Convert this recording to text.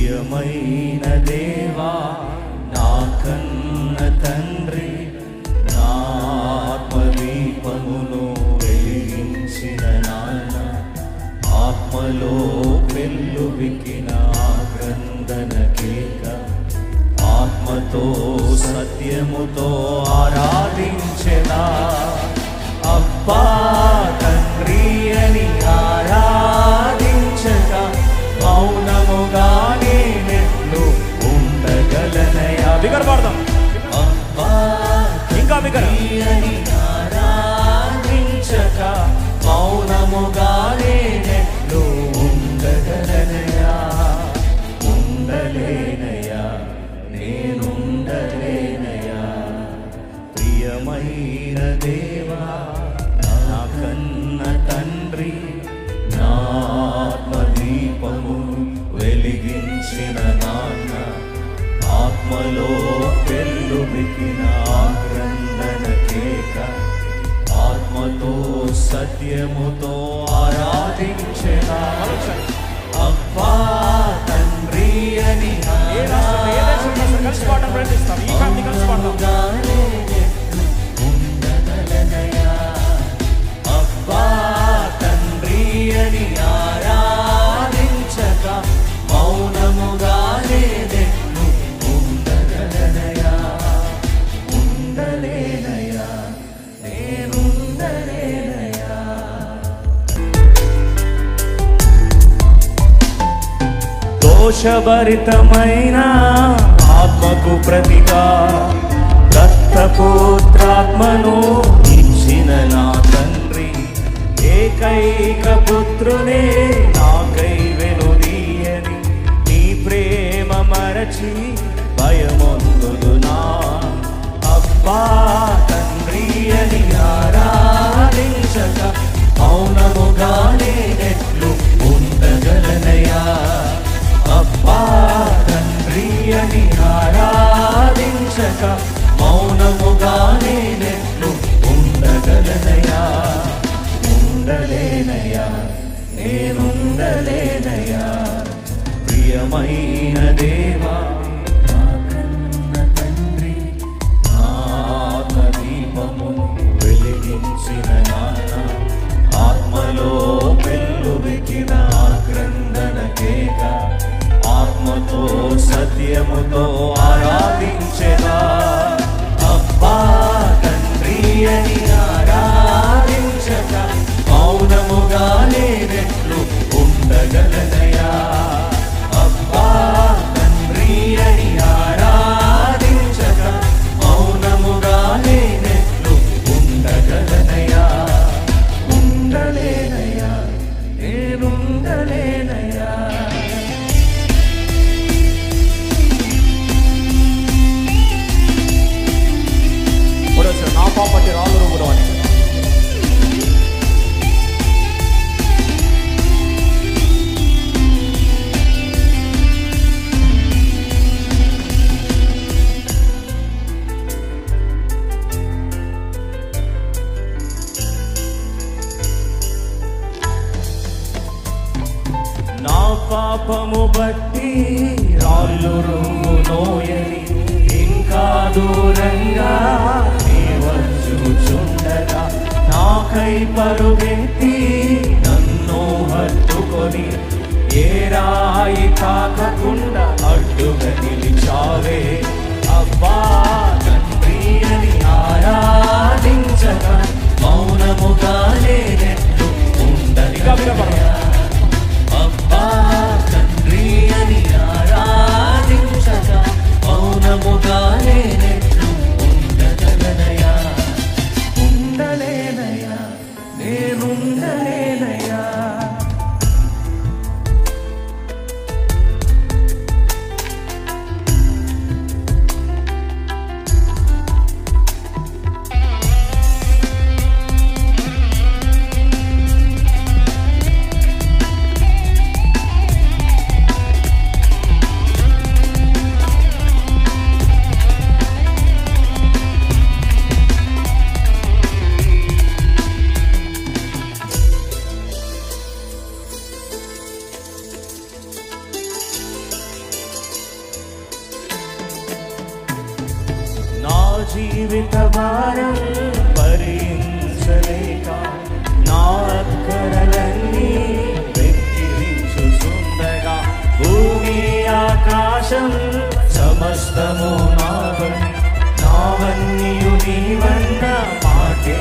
ప్రియమైన దేవా నా కన్న తండ్రి, నా ఆత్మదీపమును వెలిగించిన నాన్న, ఆత్మలో వెల్లువికిన క్రందన కేక, ఆత్మతో సత్యముతో ఆరాధించెదా. అబ్బా తండ్రి అని ఆరాధించక మౌనముగానే నెట్లు ఉండగలనయా. బిగర పాడదాం. అబ్బా ఇంకా బిగర అని ఆరాధించక మౌనముగానే నెట్లు ఉండగలనయా. ఉండలేనయా, నేనుండలేనయా. ప్రియమైన దేవా నా కన్న తండ్రి, నా ఆత్మదీపము వెలిగించిన నాన్న, ఆత్మలో వెల్లువికిన క్రందన కేక, ఆత్మతో సత్యముతో ఆరాధించెదా. అబ్బా తండ్రి అని ఉండగలనయా. అబ్బా తండ్రి అని ఆరాధించక మౌనముగానే నెట్లు ఉండగలనయా. ఉండలేనయా, నేనుండలేనయా. దోషభరితమైన ఆత్మకు ప్రతిగా దత్తపుత్రాత్మను ఇచ్చిన నా తండ్రి, ఏకైక పుత్రునే నాకై వెనుదీయని నీ ప్రేమ మరచి భయమొందుదునా. అబ్బా తండ్రి అని ఆరాధించక మౌనముగానే నెట్లు ఉండగలనయా. అబ్బా తండ్రి అని ఆరాధించక మౌనముగానే నెట్లు ఉండగలనయా. ఉండలేనయా, నేనుండలేనయా. ప్రియమైన దేవా నా కన్న తండ్రి, నా ఆత్మదీపము వెలిగించిన నాన్న, ఆత్మలో వెల్లువికిన క్రందన కేక, ఆత్మతో సత్యముతో ఆరాధించెదా. అబ్బా తండ్రి అని ఆరాధించక మౌనముగానే నెట్లు ఉండగలనయా. అబ్బా తండ్రి అని ఆరాధించక మౌనముగానే నెట్లు ఉండగలనయా. ఉండలేనయా, నేనుండలేనయా. నా పాపటి రాళ్ళు కూడా నా పాపము బట్టి రాళ్ళు రుమ్ము నోయని ఇంకా దూరంగా చూచుండగా నాకై పరుగెత్తి నన్ను హత్తుకొని ఏ రాయి తాకకుండా అడ్డుగా నిలిచావే. అబ్బా తండ్రి అని ఆరాధించక మౌనముగానే నెట్లు ఉండగలనయా. అబ్బా తండ్రి అని ఆరాధించక మౌనముగానే నెట్లు ఉండగలనయా. ఉండలేనయా, నేనుండలేనయా. జీవిత భారం భరించలేక నా అక్కరలన్నీ వెక్కిరించుచుండగా భూమి ఆకాశం సమస్తము నావన్నీయు నీవన్న మాటే